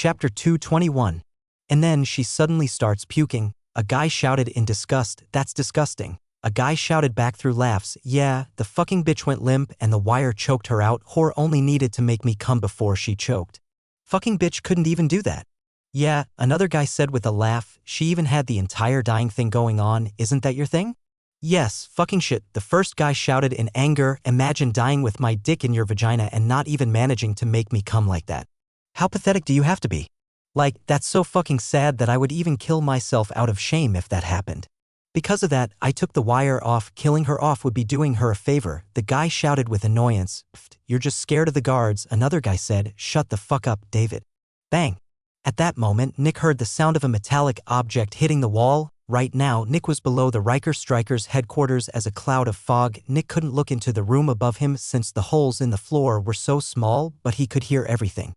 Chapter 221. And then she suddenly starts puking. A guy shouted in disgust, "That's disgusting." A guy shouted back through laughs, "Yeah, the fucking bitch went limp and the wire choked her out. Whore only needed to make me come before she choked. Fucking bitch couldn't even do that." "Yeah," another guy said with a laugh, "she even had the entire dying thing going on. Isn't that your thing?" "Yes, fucking shit," the first guy shouted in anger. "Imagine dying with my dick in your vagina and not even managing to make me come like that. How pathetic do you have to be? Like, that's so fucking sad that I would even kill myself out of shame if that happened. Because of that, I took the wire off. Killing her off would be doing her a favor," the guy shouted with annoyance. "You're just scared of the guards," another guy said. "Shut the fuck up, David." Bang. At that moment, Nick heard the sound of a metallic object hitting the wall. Right now, Nick was below the Riker Strikers headquarters as a cloud of fog. Nick couldn't look into the room above him since the holes in the floor were so small, but he could hear everything.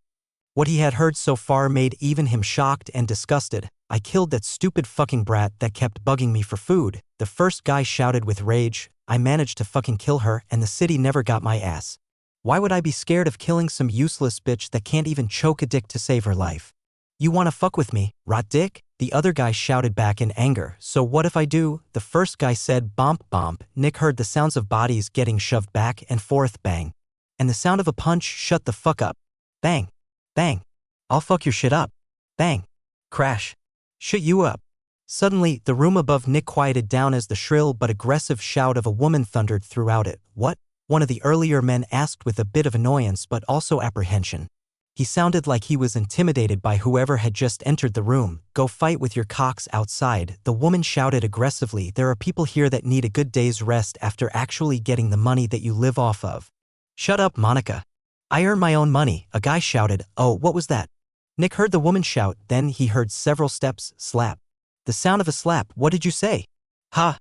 What he had heard so far made even him shocked and disgusted. "I killed that stupid fucking brat that kept bugging me for food," the first guy shouted with rage. "I managed to fucking kill her and the city never got my ass. Why would I be scared of killing some useless bitch that can't even choke a dick to save her life? You wanna fuck with me, rot dick?" the other guy shouted back in anger. "So what if I do?" the first guy said. Bomp bomp. Nick heard the sounds of bodies getting shoved back and forth. Bang. And the sound of a punch. "Shut the fuck up." Bang. Bang. "I'll fuck your shit up." Bang. Crash. "Shut you up." Suddenly, the room above Nick quieted down as the shrill but aggressive shout of a woman thundered throughout it. "What?" one of the earlier men asked with a bit of annoyance but also apprehension. He sounded like he was intimidated by whoever had just entered the room. "Go fight with your cocks outside," the woman shouted aggressively. "There are people here that need a good day's rest after actually getting the money that you live off of." "Shut up, Monica. I earn my own money," a guy shouted. "Oh, what was that?" Nick heard the woman shout, then he heard several steps. Slap. The sound of a slap. "What did you say?" "Ha.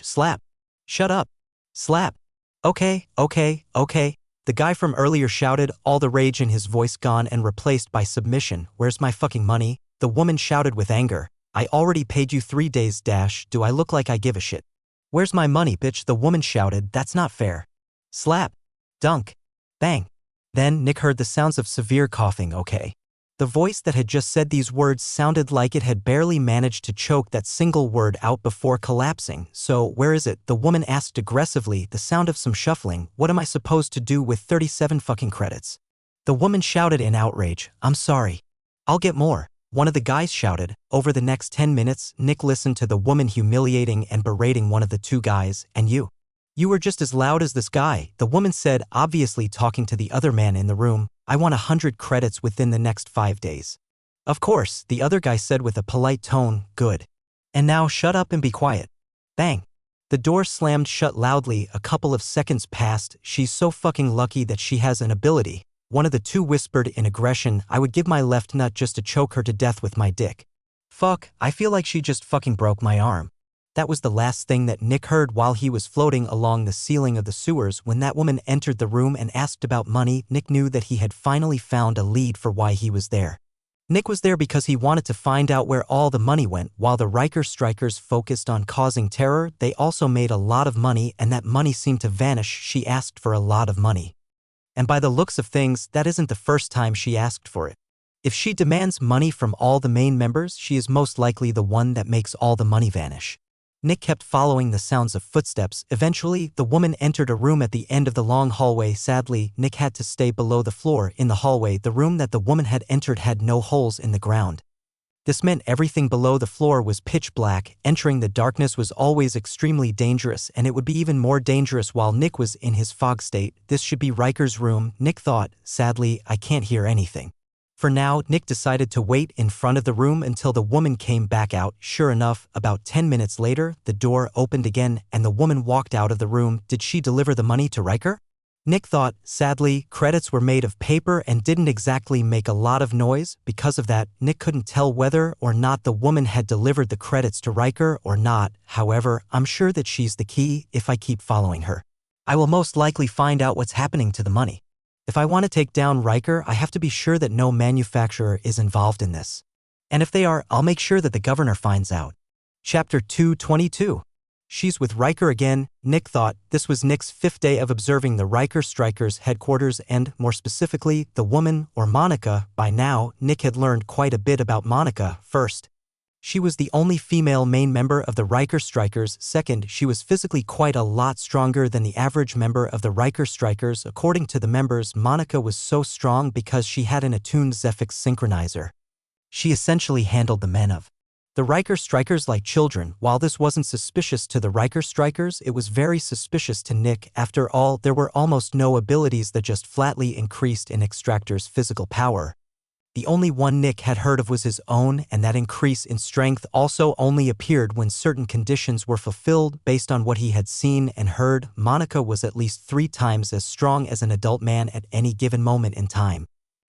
Slap." "Shut up. Slap." Okay. The guy from earlier shouted, all the rage in his voice gone and replaced by submission. "Where's my fucking money?" the woman shouted with anger. "I already paid you 3 days. Do I look like I give a shit?" "Where's my money, bitch?" the woman shouted. "That's not fair." Slap. Dunk. Bang. Then Nick heard the sounds of severe coughing. Okay. The voice that had just said these words sounded like it had barely managed to choke that single word out before collapsing. "So, where is it?" the woman asked aggressively, the sound of some shuffling. "What am I supposed to do with 37 fucking credits?" The woman shouted in outrage. "I'm sorry. I'll get more," one of the guys shouted. Over the next 10 minutes, Nick listened to the woman humiliating and berating one of the two guys. "And you were just as loud as this guy," the woman said, obviously talking to the other man in the room. "I want 100 credits within the next 5 days. "Of course," the other guy said with a polite tone. "Good. And now shut up and be quiet." Bang. The door slammed shut loudly. A couple of seconds passed. "She's so fucking lucky that she has an ability," one of the two whispered in aggression. "I would give my left nut just to choke her to death with my dick. Fuck, I feel like she just fucking broke my arm." That was the last thing that Nick heard while he was floating along the ceiling of the sewers. When that woman entered the room and asked about money, Nick knew that he had finally found a lead for why he was there. Nick was there because he wanted to find out where all the money went. While the Riker Strikers focused on causing terror, they also made a lot of money, and that money seemed to vanish. She asked for a lot of money. And by the looks of things, that isn't the first time she asked for it. If she demands money from all the main members, she is most likely the one that makes all the money vanish. Nick kept following the sounds of footsteps. Eventually, the woman entered a room at the end of the long hallway. Sadly, Nick had to stay below the floor in the hallway. The room that the woman had entered had no holes in the ground. This meant everything below the floor was pitch black. Entering the darkness was always extremely dangerous, and it would be even more dangerous while Nick was in his fog state. This should be Riker's room, Nick thought. Sadly, I can't hear anything. For now, Nick decided to wait in front of the room until the woman came back out. Sure enough, about 10 minutes later, the door opened again and the woman walked out of the room. Did she deliver the money to Riker? Nick thought. Sadly, credits were made of paper and didn't exactly make a lot of noise. Because of that, Nick couldn't tell whether or not the woman had delivered the credits to Riker or not. However, I'm sure that she's the key. If I keep following her, I will most likely find out what's happening to the money. If I want to take down Riker, I have to be sure that no manufacturer is involved in this. And if they are, I'll make sure that the governor finds out. Chapter 222. She's with Riker again, Nick thought. This was Nick's 5th day of observing the Riker Strikers headquarters and, more specifically, the woman, or Monica. By now, Nick had learned quite a bit about Monica. First, she was the only female main member of the Riker Strikers. Second, she was physically quite a lot stronger than the average member of the Riker Strikers. According to the members, Monica was so strong because she had an attuned Zephyx synchronizer. She essentially handled the men of the Riker Strikers like children. While this wasn't suspicious to the Riker Strikers, it was very suspicious to Nick. After all, there were almost no abilities that just flatly increased an extractor's physical power. The only one Nick had heard of was his own, and that increase in strength also only appeared when certain conditions were fulfilled. Based on what he had seen and heard, Monica was at least 3 times as strong as an adult man at any given moment in time.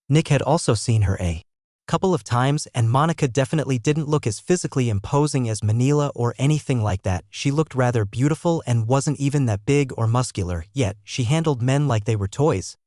Nick had also seen her a couple of times, and Monica definitely didn't look as physically imposing as Manila or anything like that. She looked rather beautiful and wasn't even that big or muscular, yet she handled men like they were toys.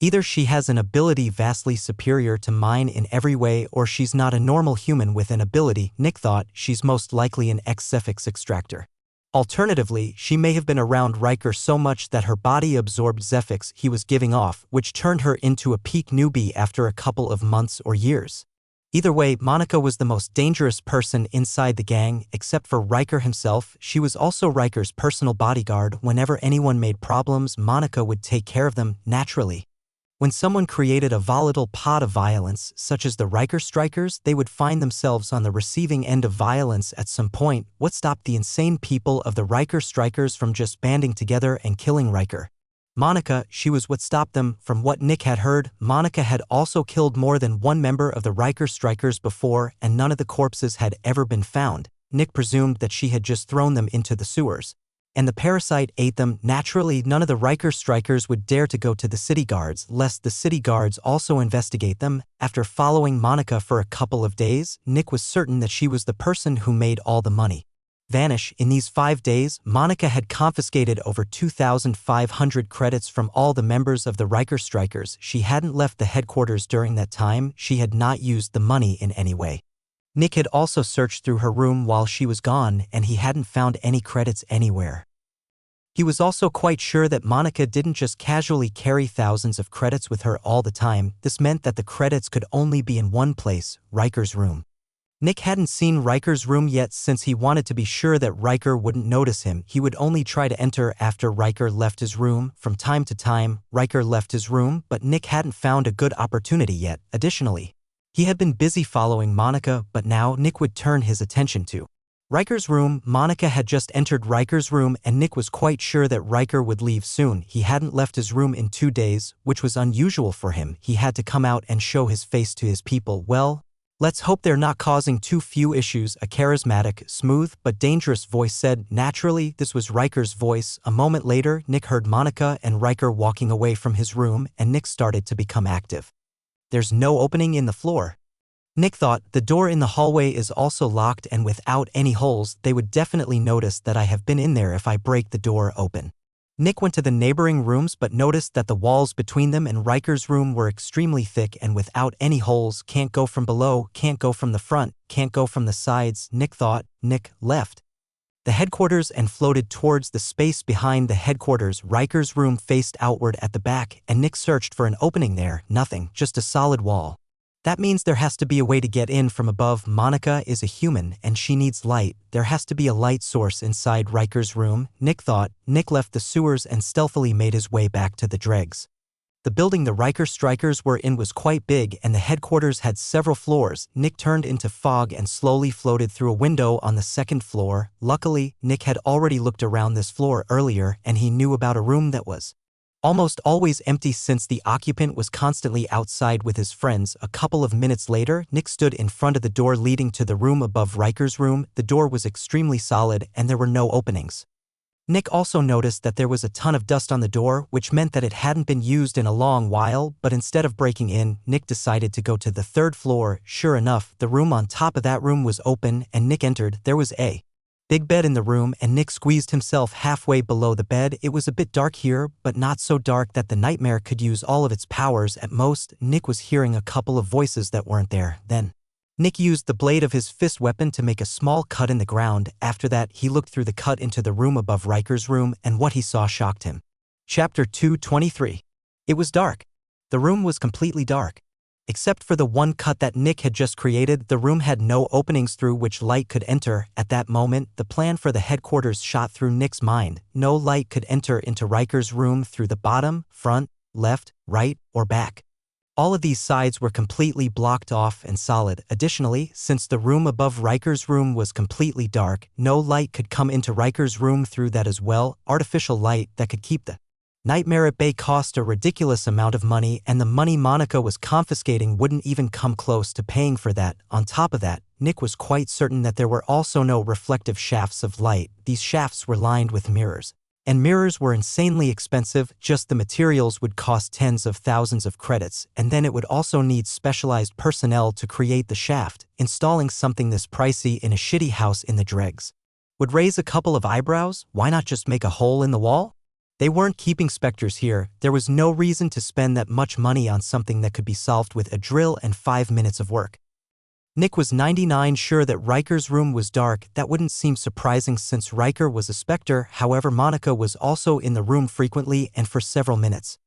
Either she has an ability vastly superior to mine in every way, or she's not a normal human with an ability. Nick thought she's most likely an ex-Zephyx extractor. Alternatively, she may have been around Riker so much that her body absorbed Zephyx he was giving off, which turned her into a peak newbie after a couple of months or years. Either way, Monica was the most dangerous person inside the gang, except for Riker himself. She was also Riker's personal bodyguard. Whenever anyone made problems, Monica would take care of them, naturally. When someone created a volatile pot of violence, such as the Riker Strikers, they would find themselves on the receiving end of violence at some point. What stopped the insane people of the Riker Strikers from just banding together and killing Riker? Monica. She was what stopped them. From what Nick had heard, Monica had also killed more than one member of the Riker Strikers before, and none of the corpses had ever been found. Nick presumed that she had just thrown them into the sewers, and the parasite ate them. Naturally, none of the Riker Strikers would dare to go to the city guards, lest the city guards also investigate them. After following Monica for a couple of days, Nick was certain that she was the person who made all the money vanish. In these 5 days, Monica had confiscated over 2,500 credits from all the members of the Riker Strikers. She hadn't left the headquarters during that time. She had not used the money in any way. Nick had also searched through her room while she was gone, and he hadn't found any credits anywhere. He was also quite sure that Monica didn't just casually carry thousands of credits with her all the time. This meant that the credits could only be in one place, Riker's room. Nick hadn't seen Riker's room yet since he wanted to be sure that Riker wouldn't notice him. He would only try to enter after Riker left his room. From time to time, Riker left his room, but Nick hadn't found a good opportunity yet. Additionally, he had been busy following Monica, but now Nick would turn his attention to Riker's room. Monica had just entered Riker's room, and Nick was quite sure that Riker would leave soon. He hadn't left his room in 2 days, which was unusual for him. He had to come out and show his face to his people. Well, let's hope they're not causing too few issues, a charismatic, smooth, but dangerous voice said. Naturally, this was Riker's voice. A moment later, Nick heard Monica and Riker walking away from his room, and Nick started to become active. There's no opening in the floor. Nick thought, the door in the hallway is also locked, and without any holes, they would definitely notice that I have been in there if I break the door open. Nick went to the neighboring rooms but noticed that the walls between them and Riker's room were extremely thick and without any holes. Can't go from below, can't go from the front, can't go from the sides, Nick thought. Nick left the headquarters and floated towards the space behind the headquarters. Riker's room faced outward at the back, and Nick searched for an opening there. Nothing, just a solid wall. That means there has to be a way to get in from above. Monica is a human, and she needs light. There has to be a light source inside Riker's room, Nick thought. Nick left the sewers and stealthily made his way back to the dregs. The building the Riker Strikers were in was quite big, and the headquarters had several floors. Nick turned into fog and slowly floated through a window on the 2nd floor. Luckily, Nick had already looked around this floor earlier, and he knew about a room that was almost always empty since the occupant was constantly outside with his friends. A couple of minutes later, Nick stood in front of the door leading to the room above Riker's room. The door was extremely solid, and there were no openings. Nick also noticed that there was a ton of dust on the door, which meant that it hadn't been used in a long while, but instead of breaking in, Nick decided to go to the 3rd floor. Sure enough, the room on top of that room was open, and Nick entered. There was a big bed in the room, and Nick squeezed himself halfway below the bed. It was a bit dark here, but not so dark that the nightmare could use all of its powers. At most, Nick was hearing a couple of voices that weren't there. Then Nick used the blade of his fist weapon to make a small cut in the ground. After that, he looked through the cut into the room above Riker's room, and what he saw shocked him. Chapter 223. It was dark. The room was completely dark. Except for the one cut that Nick had just created, the room had no openings through which light could enter. At that moment, the plan for the headquarters shot through Nick's mind. No light could enter into Riker's room through the bottom, front, left, right, or back. All of these sides were completely blocked off and solid. Additionally, since the room above Riker's room was completely dark, no light could come into Riker's room through that as well. Artificial light that could keep the nightmare at bay cost a ridiculous amount of money, and the money Monica was confiscating wouldn't even come close to paying for that. On top of that, Nick was quite certain that there were also no reflective shafts of light. These shafts were lined with mirrors. And mirrors were insanely expensive. Just the materials would cost tens of thousands of credits, and then it would also need specialized personnel to create the shaft. Installing something this pricey in a shitty house in the dregs would raise a couple of eyebrows. Why not just make a hole in the wall? They weren't keeping specters here. There was no reason to spend that much money on something that could be solved with a drill and 5 minutes of work. Nick was 99% sure that Riker's room was dark. That wouldn't seem surprising since Riker was a specter. However, Monica was also in the room frequently and for several minutes.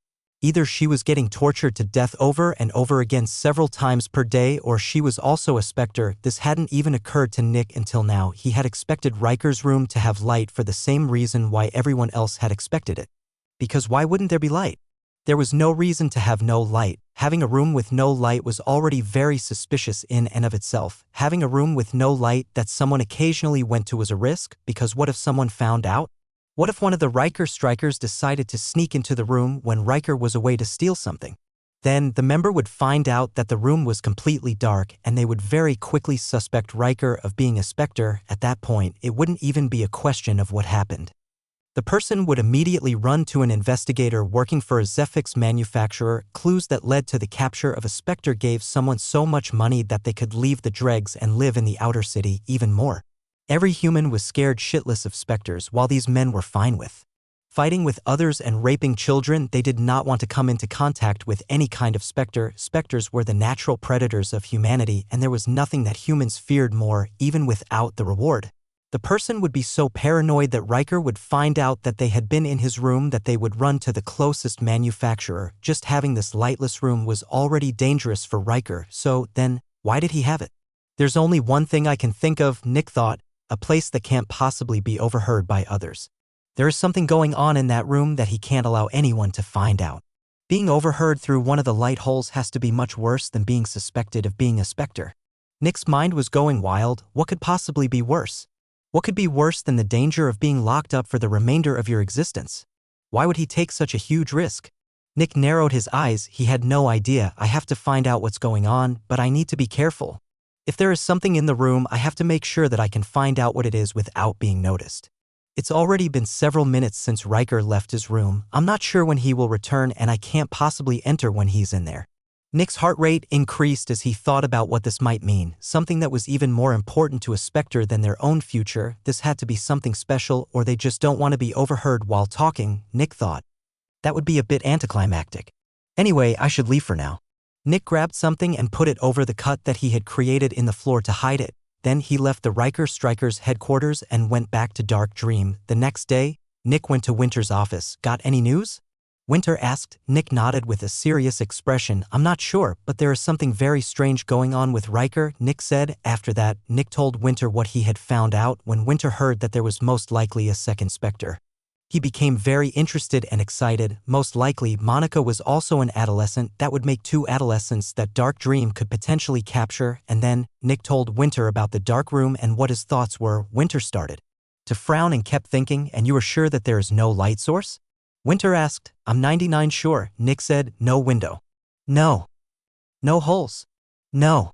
Either she was getting tortured to death over and over again several times per day, or she was also a specter. This hadn't even occurred to Nick until now. He had expected Riker's room to have light for the same reason why everyone else had expected it. Because why wouldn't there be light? There was no reason to have no light. Having a room with no light was already very suspicious in and of itself. Having a room with no light that someone occasionally went to was a risk, because what if someone found out? What if one of the Riker strikers decided to sneak into the room when Riker was away to steal something? Then the member would find out that the room was completely dark, and they would very quickly suspect Riker of being a specter. At that point, it wouldn't even be a question of what happened. The person would immediately run to an investigator working for a Zephyx manufacturer. Clues that led to the capture of a specter gave someone so much money that they could leave the dregs and live in the outer city. Even more, every human was scared shitless of specters, while these men were fine with fighting with others and raping children. They did not want to come into contact with any kind of specter. Specters were the natural predators of humanity, and there was nothing that humans feared more, even without the reward. The person would be so paranoid that Riker would find out that they had been in his room that they would run to the closest manufacturer. Just having this lightless room was already dangerous for Riker, so then, why did he have it? There's only one thing I can think of, Nick thought, a place that can't possibly be overheard by others. There is something going on in that room that he can't allow anyone to find out. Being overheard through one of the light holes has to be much worse than being suspected of being a specter. Nick's mind was going wild. What could possibly be worse? What could be worse than the danger of being locked up for the remainder of your existence? Why would he take such a huge risk? Nick narrowed his eyes. He had no idea. I have to find out what's going on, but I need to be careful. If there is something in the room, I have to make sure that I can find out what it is without being noticed. It's already been several minutes since Riker left his room. I'm not sure when he will return, and I can't possibly enter when he's in there. Nick's heart rate increased as he thought about what this might mean, something that was even more important to a specter than their own future. This had to be something special, or they just don't want to be overheard while talking, Nick thought. That would be a bit anticlimactic. Anyway, I should leave for now. Nick grabbed something and put it over the cut that he had created in the floor to hide it. Then he left the Riker Strikers headquarters and went back to Dark Dream. The next day, Nick went to Winter's office. Got any news? Winter asked. Nick nodded with a serious expression. I'm not sure, but there is something very strange going on with Riker, Nick said. After that, Nick told Winter what he had found out. When Winter heard that there was most likely a second specter, he became very interested and excited. Most likely, Monica was also an adolescent. That would make 2 adolescents that Dark Dream could potentially capture. And then, Nick told Winter about the dark room and what his thoughts were. Winter started to frown and kept thinking, and you are sure that there is no light source? Winter asked. I'm 99% sure, Nick said. No window. No. No holes. No.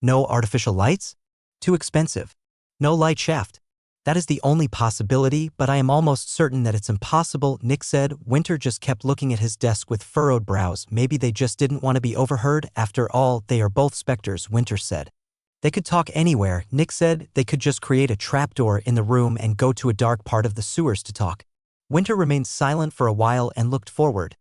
No artificial lights? Too expensive. No light shaft. That is the only possibility, but I am almost certain that it's impossible, Nick said. Winter just kept looking at his desk with furrowed brows. Maybe they just didn't want to be overheard. After all, they are both specters, Winter said. They could talk anywhere, Nick said. They could just create a trapdoor in the room and go to a dark part of the sewers to talk. Winter remained silent for a while and looked forward.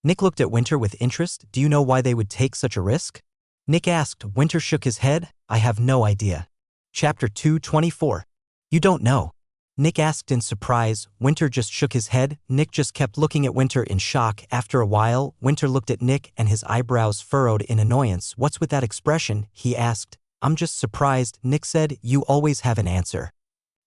Nick looked at Winter with interest. Do you know why they would take such a risk? Nick asked. Winter shook his head. I have no idea. Chapter 224. You don't know. Nick asked in surprise. Winter just shook his head. Nick just kept looking at Winter in shock. After a while, Winter looked at Nick and his eyebrows furrowed in annoyance. What's with that expression? He asked. I'm just surprised. Nick said. You always have an answer.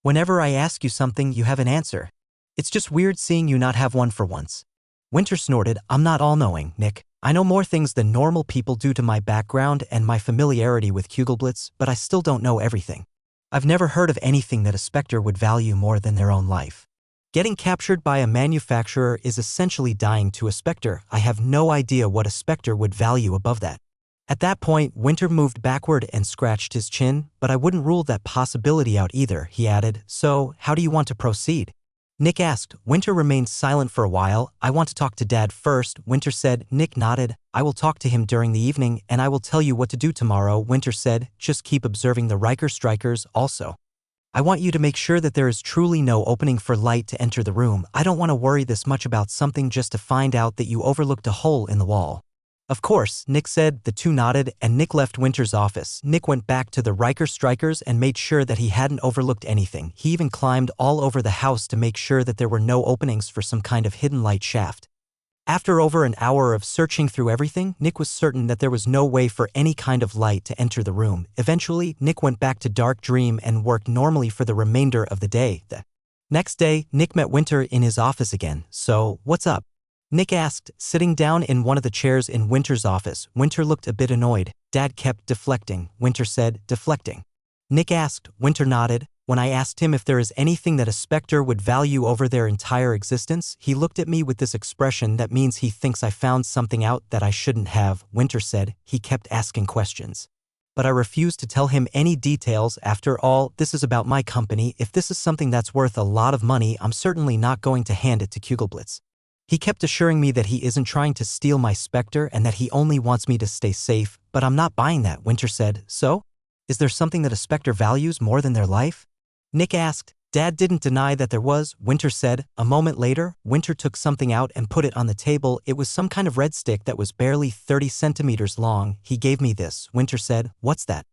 Whenever I ask you something, you have an answer. It's just weird seeing you not have one for once. Winter snorted. I'm not all-knowing, Nick. I know more things than normal people due to my background and my familiarity with Kugelblitz, but I still don't know everything. I've never heard of anything that a Spectre would value more than their own life. Getting captured by a manufacturer is essentially dying to a Spectre. I have no idea what a Spectre would value above that. At that point, Winter moved backward and scratched his chin, but I wouldn't rule that possibility out either, he added. So, how do you want to proceed? Nick asked. Winter remained silent for a while. I want to talk to Dad first, Winter said. Nick nodded. I will talk to him during the evening, and I will tell you what to do tomorrow, Winter said. Just keep observing the Riker strikers also. I want you to make sure that there is truly no opening for light to enter the room. I don't want to worry this much about something just to find out that you overlooked a hole in the wall. Of course, Nick said. The two nodded, and Nick left Winter's office. Nick went back to the Riker strikers and made sure that he hadn't overlooked anything. He even climbed all over the house to make sure that there were no openings for some kind of hidden light shaft. After over an hour of searching through everything, Nick was certain that there was no way for any kind of light to enter the room. Eventually, Nick went back to Dark Dream and worked normally for the remainder of the day. The next day, Nick met Winter in his office again. So, what's up? Nick asked, sitting down in one of the chairs in Winter's office. Winter looked a bit annoyed. Dad kept deflecting. Winter said, deflecting. Nick asked. Winter nodded. When I asked him if there is anything that a Spectre would value over their entire existence, he looked at me with this expression that means he thinks I found something out that I shouldn't have, Winter said. He kept asking questions. But I refused to tell him any details. After all, this is about my company. If this is something that's worth a lot of money, I'm certainly not going to hand it to Kugelblitz. He kept assuring me that he isn't trying to steal my Spectre and that he only wants me to stay safe, but I'm not buying that, Winter said. So? Is there something that a Spectre values more than their life? Nick asked. Dad didn't deny that there was, Winter said. A moment later, Winter took something out and put it on the table. It was some kind of red stick that was barely 30 centimeters long. He gave me this, Winter said. What's that?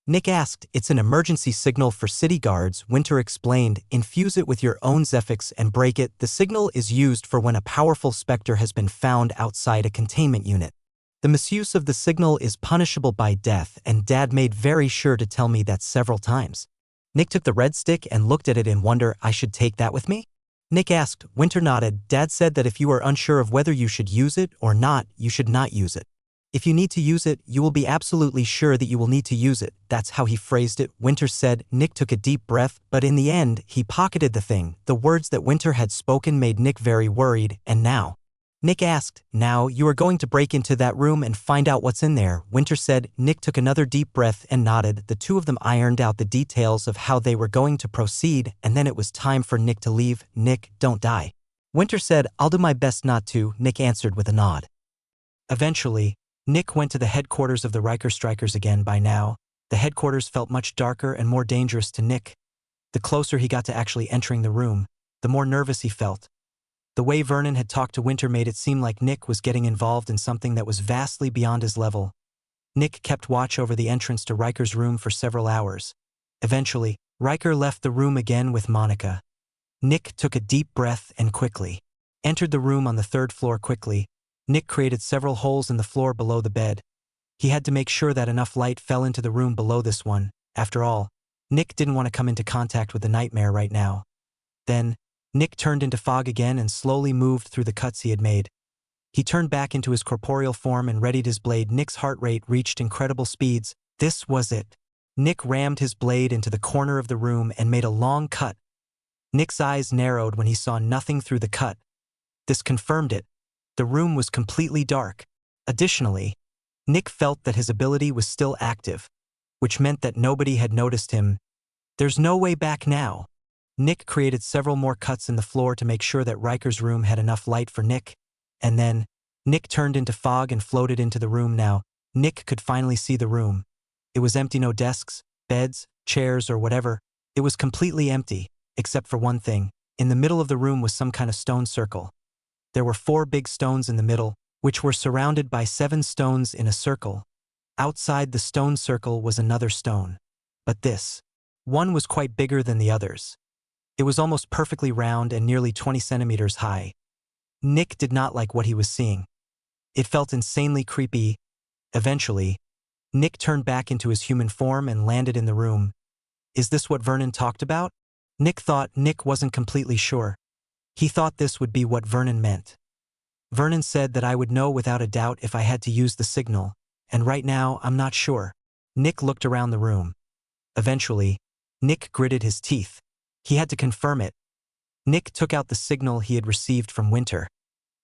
Nick asked. It's an emergency signal for city guards, Winter explained. Infuse it with your own Zephyx and break it. The signal is used for when a powerful Spectre has been found outside a containment unit. The misuse of the signal is punishable by death, and Dad made very sure to tell me that several times. Nick took the red stick and looked at it in wonder. I should take that with me? Nick asked. Winter nodded. Dad said that if you are unsure of whether you should use it or not, you should not use it. If you need to use it, you will be absolutely sure that you will need to use it. That's how he phrased it, Winter said. Nick took a deep breath, but in the end, he pocketed the thing. The words that Winter had spoken made Nick very worried. And now? Nick asked. Now, you are going to break into that room and find out what's in there, Winter said. Nick took another deep breath and nodded. The two of them ironed out the details of how they were going to proceed, and then it was time for Nick to leave. Nick, don't die. Winter said. I'll do my best not to, Nick answered with a nod. Eventually, Nick went to the headquarters of the Riker strikers again. By now, the headquarters felt much darker and more dangerous to Nick. The closer he got to actually entering the room, the more nervous he felt. The way Vernon had talked to Winter made it seem like Nick was getting involved in something that was vastly beyond his level. Nick kept watch over the entrance to Riker's room for several hours. Eventually, Riker left the room again with Monica. Nick took a deep breath and quickly entered the room on the third floor quickly. Nick created several holes in the floor below the bed. He had to make sure that enough light fell into the room below this one. After all, Nick didn't want to come into contact with the nightmare right now. Then, Nick turned into fog again and slowly moved through the cuts he had made. He turned back into his corporeal form and readied his blade. Nick's heart rate reached incredible speeds. This was it. Nick rammed his blade into the corner of the room and made a long cut. Nick's eyes narrowed when he saw nothing through the cut. This confirmed it. The room was completely dark. Additionally, Nick felt that his ability was still active, which meant that nobody had noticed him. There's no way back now. Nick created several more cuts in the floor to make sure that Riker's room had enough light for Nick. And then, Nick turned into fog and floated into the room now. Nick could finally see the room. It was empty, no desks, beds, chairs, or whatever. It was completely empty, except for one thing. In the middle of the room was some kind of stone circle. There were 4 big stones in the middle, which were surrounded by 7 stones in a circle. Outside the stone circle was another stone. But this one was quite bigger than the others. It was almost perfectly round and nearly 20 centimeters high. Nick did not like what he was seeing. It felt insanely creepy. Eventually, Nick turned back into his human form and landed in the room. Is this what Vernon talked about? Nick thought. Nick wasn't completely sure. He thought this would be what Vernon meant. Vernon said that I would know without a doubt if I had to use the signal, and right now I'm not sure. Nick looked around the room. Eventually, Nick gritted his teeth. He had to confirm it. Nick took out the signal he had received from Winter.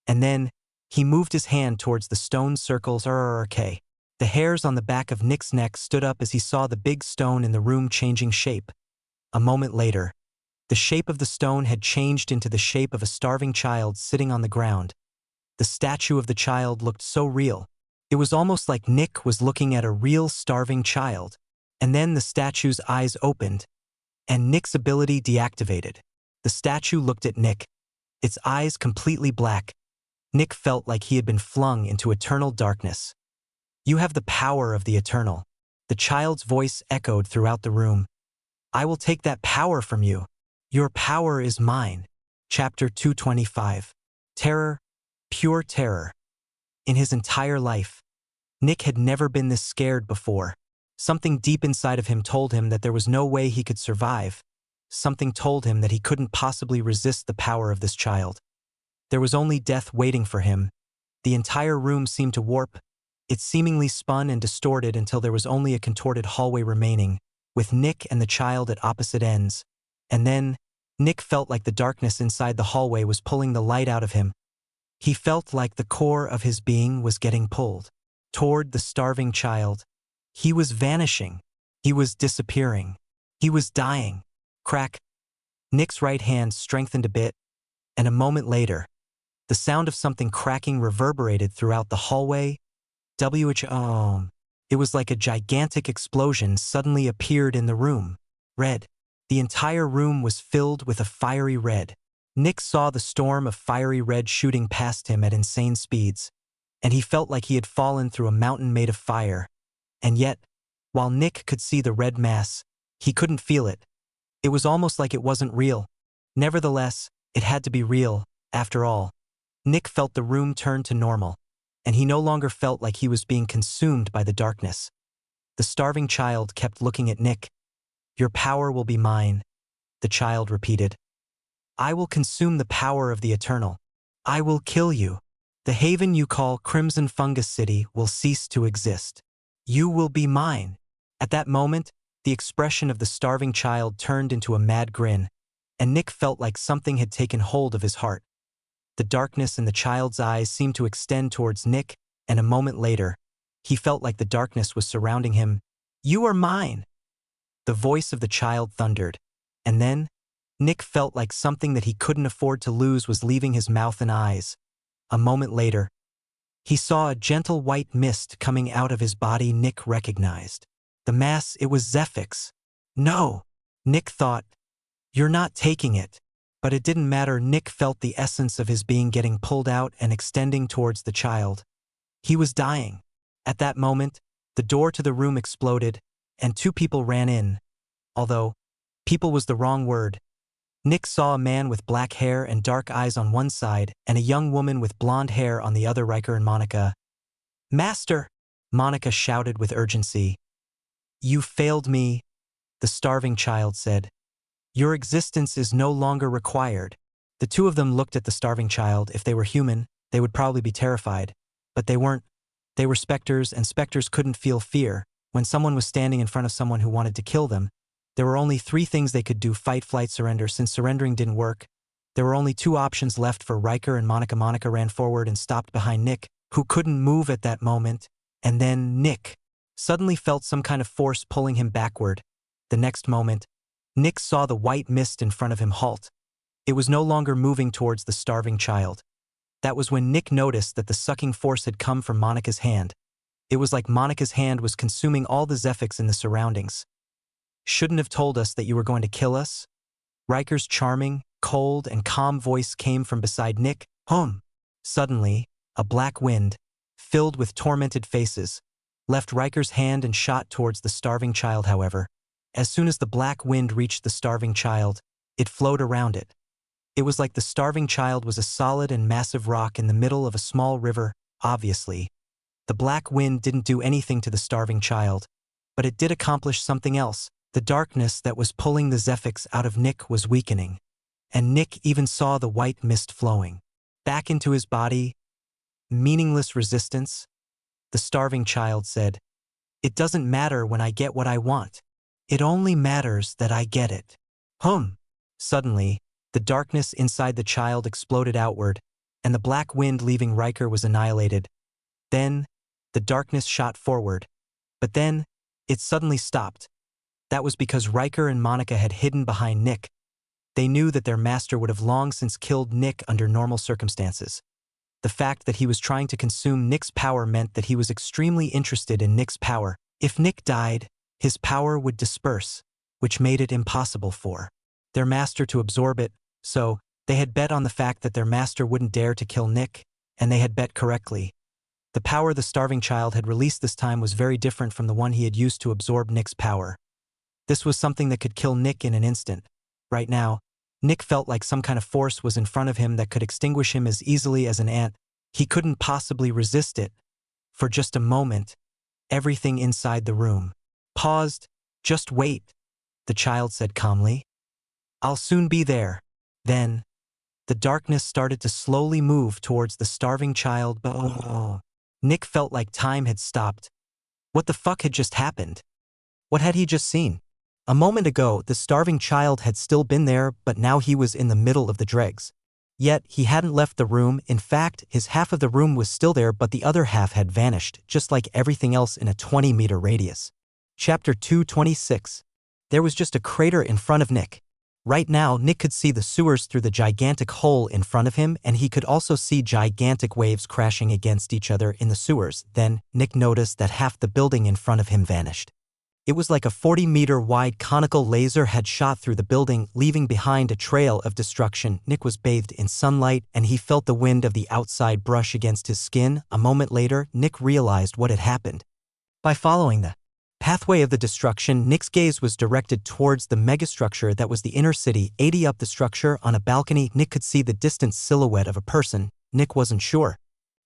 And then, he moved his hand towards the stone circles. The hairs on the back of Nick's neck stood up as he saw the big stone in the room changing shape. A moment later, the shape of the stone had changed into the shape of a starving child sitting on the ground. The statue of the child looked so real. It was almost like Nick was looking at a real starving child. And then the statue's eyes opened, and Nick's ability deactivated. The statue looked at Nick, its eyes completely black. Nick felt like he had been flung into eternal darkness. You have the power of the eternal. The child's voice echoed throughout the room. I will take that power from you. Your power is mine. Chapter 225. Terror, pure terror. In his entire life, Nick had never been this scared before. Something deep inside of him told him that there was no way he could survive. Something told him that he couldn't possibly resist the power of this child. There was only death waiting for him. The entire room seemed to warp. It seemingly spun and distorted until there was only a contorted hallway remaining, with Nick and the child at opposite ends. And then, Nick felt like the darkness inside the hallway was pulling the light out of him. He felt like the core of his being was getting pulled toward the starving child. He was vanishing. He was disappearing. He was dying. Crack. Nick's right hand strengthened a bit, and a moment later, the sound of something cracking reverberated throughout the hallway. It was like a gigantic explosion suddenly appeared in the room. Red. The entire room was filled with a fiery red. Nick saw the storm of fiery red shooting past him at insane speeds, and he felt like he had fallen through a mountain made of fire. And yet, while Nick could see the red mass, he couldn't feel it. It was almost like it wasn't real. Nevertheless, it had to be real, after all. Nick felt the room turn to normal, and he no longer felt like he was being consumed by the darkness. The starving child kept looking at Nick. Your power will be mine, the child repeated. I will consume the power of the eternal. I will kill you. The haven you call Crimson Fungus City will cease to exist. You will be mine. At that moment, the expression of the starving child turned into a mad grin, and Nick felt like something had taken hold of his heart. The darkness in the child's eyes seemed to extend towards Nick, and a moment later, he felt like the darkness was surrounding him. You are mine. The voice of the child thundered, and then, Nick felt like something that he couldn't afford to lose was leaving his mouth and eyes. A moment later, he saw a gentle white mist coming out of his body. Nick recognized the mass. It was Zephix. No, Nick thought, you're not taking it. But it didn't matter. Nick felt the essence of his being getting pulled out and extending towards the child. He was dying. At that moment, the door to the room exploded, and two people ran in. Although, people was the wrong word. Nick saw a man with black hair and dark eyes on one side, and a young woman with blonde hair on the other. Riker and Monica. Master! Monica shouted with urgency. You failed me, the starving child said. Your existence is no longer required. The two of them looked at the starving child. If they were human, they would probably be terrified. But they weren't. They were specters, and specters couldn't feel fear. When someone was standing in front of someone who wanted to kill them, there were only three things they could do: fight, flight, surrender. Since surrendering didn't work, there were only two options left for Riker and Monica. Monica ran forward and stopped behind Nick, who couldn't move at that moment. And then Nick suddenly felt some kind of force pulling him backward. The next moment, Nick saw the white mist in front of him halt. It was no longer moving towards the starving child. That was when Nick noticed that the sucking force had come from Monica's hand. It was like Monica's hand was consuming all the Zephix in the surroundings. Shouldn't have told us that you were going to kill us? Riker's charming, cold, and calm voice came from beside Nick. Suddenly, a black wind, filled with tormented faces, left Riker's hand and shot towards the starving child. However, as soon as the black wind reached the starving child, it flowed around it. It was like the starving child was a solid and massive rock in the middle of a small river. Obviously, the black wind didn't do anything to the starving child, but it did accomplish something else. The darkness that was pulling the Zephyx out of Nick was weakening, and Nick even saw the white mist flowing back into his body. Meaningless resistance, the starving child said. It doesn't matter when I get what I want. It only matters that I get it. Suddenly, the darkness inside the child exploded outward, and the black wind leaving Riker was annihilated. Then, the darkness shot forward. But then, it suddenly stopped. That was because Riker and Monica had hidden behind Nick. They knew that their master would have long since killed Nick under normal circumstances. The fact that he was trying to consume Nick's power meant that he was extremely interested in Nick's power. If Nick died, his power would disperse, which made it impossible for their master to absorb it. So, they had bet on the fact that their master wouldn't dare to kill Nick, and they had bet correctly. The power the starving child had released this time was very different from the one he had used to absorb Nick's power. This was something that could kill Nick in an instant. Right now, Nick felt like some kind of force was in front of him that could extinguish him as easily as an ant. He couldn't possibly resist it. For just a moment, everything inside the room paused. Just wait, the child said calmly. I'll soon be there. Then, the darkness started to slowly move towards the starving child. Nick felt like time had stopped. What the fuck had just happened? What had he just seen? A moment ago, the starving child had still been there, but now he was in the middle of the dregs. Yet, he hadn't left the room. In fact, his half of the room was still there, but the other half had vanished, just like everything else in a 20-meter radius. Chapter 226. There was just a crater in front of Nick. Right now, Nick could see the sewers through the gigantic hole in front of him, and he could also see gigantic waves crashing against each other in the sewers. Then, Nick noticed that half the building in front of him vanished. It was like a 40-meter-wide conical laser had shot through the building, leaving behind a trail of destruction. Nick was bathed in sunlight, and he felt the wind of the outside brush against his skin. A moment later, Nick realized what had happened. By following the pathway of the destruction, Nick's gaze was directed towards the megastructure that was the inner city. 80 up the structure, on a balcony, Nick could see the distant silhouette of a person. Nick wasn't sure,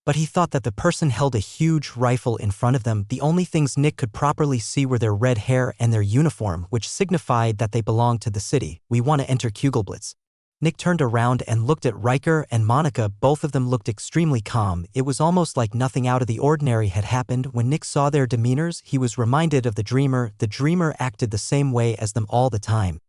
but he thought that the person held a huge rifle in front of them. The only things Nick could properly see were their red hair and their uniform, which signified that they belonged to the city. We want to enter Kugelblitz. Nick turned around and looked at Riker and Monica. Both of them looked extremely calm. It was almost like nothing out of the ordinary had happened. When Nick saw their demeanors, he was reminded of the Dreamer. The Dreamer acted the same way as them all the time.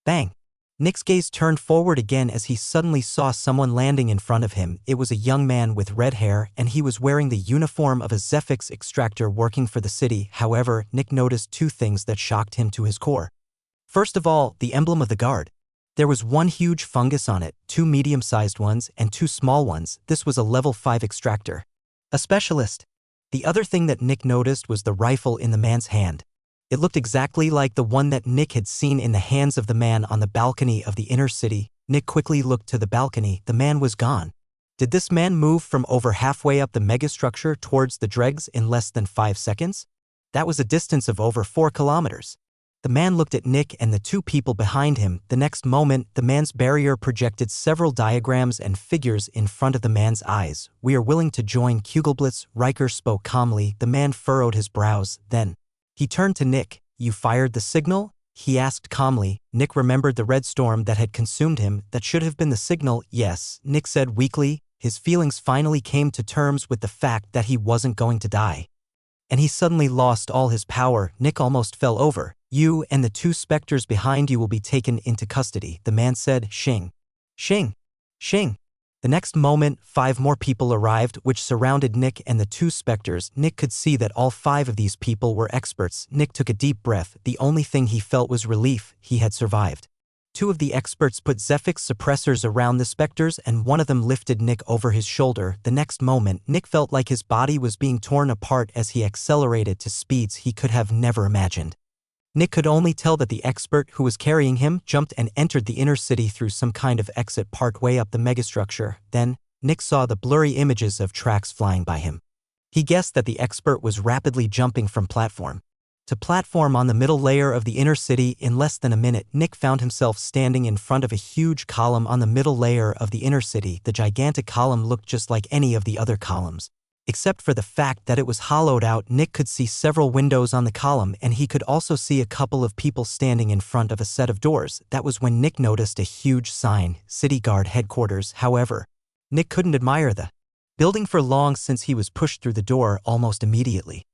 Bang! Nick's gaze turned forward again as he suddenly saw someone landing in front of him. It was a young man with red hair, and he was wearing the uniform of a Zephyx extractor working for the city. However, Nick noticed two things that shocked him to his core. First of all, the emblem of the guard. There was one huge fungus on it, two medium-sized ones, and two small ones. This was a level 5 extractor. A specialist. The other thing that Nick noticed was the rifle in the man's hand. It looked exactly like the one that Nick had seen in the hands of the man on the balcony of the inner city. Nick quickly looked to the balcony. The man was gone. Did this man move from over halfway up the megastructure towards the dregs in less than 5 seconds? That was a distance of over 4 kilometers. The man looked at Nick and the two people behind him. The next moment, the man's barrier projected several diagrams and figures in front of the man's eyes. We are willing to join Kugelblitz, Riker spoke calmly. The man furrowed his brows. Then, he turned to Nick. You fired the signal? He asked calmly. Nick remembered the red storm that had consumed him. That should have been the signal. Yes, Nick said weakly. His feelings finally came to terms with the fact that he wasn't going to die. And he suddenly lost all his power. Nick almost fell over. You and the two specters behind you will be taken into custody, the man said. Shing. Shing. Shing. The next moment, 5 more people arrived, which surrounded Nick and the two specters. Nick could see that all 5 of these people were experts. Nick took a deep breath. The only thing he felt was relief. He had survived. 2 of the experts put Zephyx suppressors around the specters, and one of them lifted Nick over his shoulder. The next moment, Nick felt like his body was being torn apart as he accelerated to speeds he could have never imagined. Nick could only tell that the expert who was carrying him jumped and entered the inner city through some kind of exit partway up the megastructure. Then, Nick saw the blurry images of tracks flying by him. He guessed that the expert was rapidly jumping from platform to platform on the middle layer of the inner city. In less than a minute, Nick found himself standing in front of a huge column on the middle layer of the inner city. The gigantic column looked just like any of the other columns, except for the fact that it was hollowed out. Nick could see several windows on the column, and he could also see a couple of people standing in front of a set of doors. That was when Nick noticed a huge sign, City Guard Headquarters. However, Nick couldn't admire the building for long since he was pushed through the door almost immediately.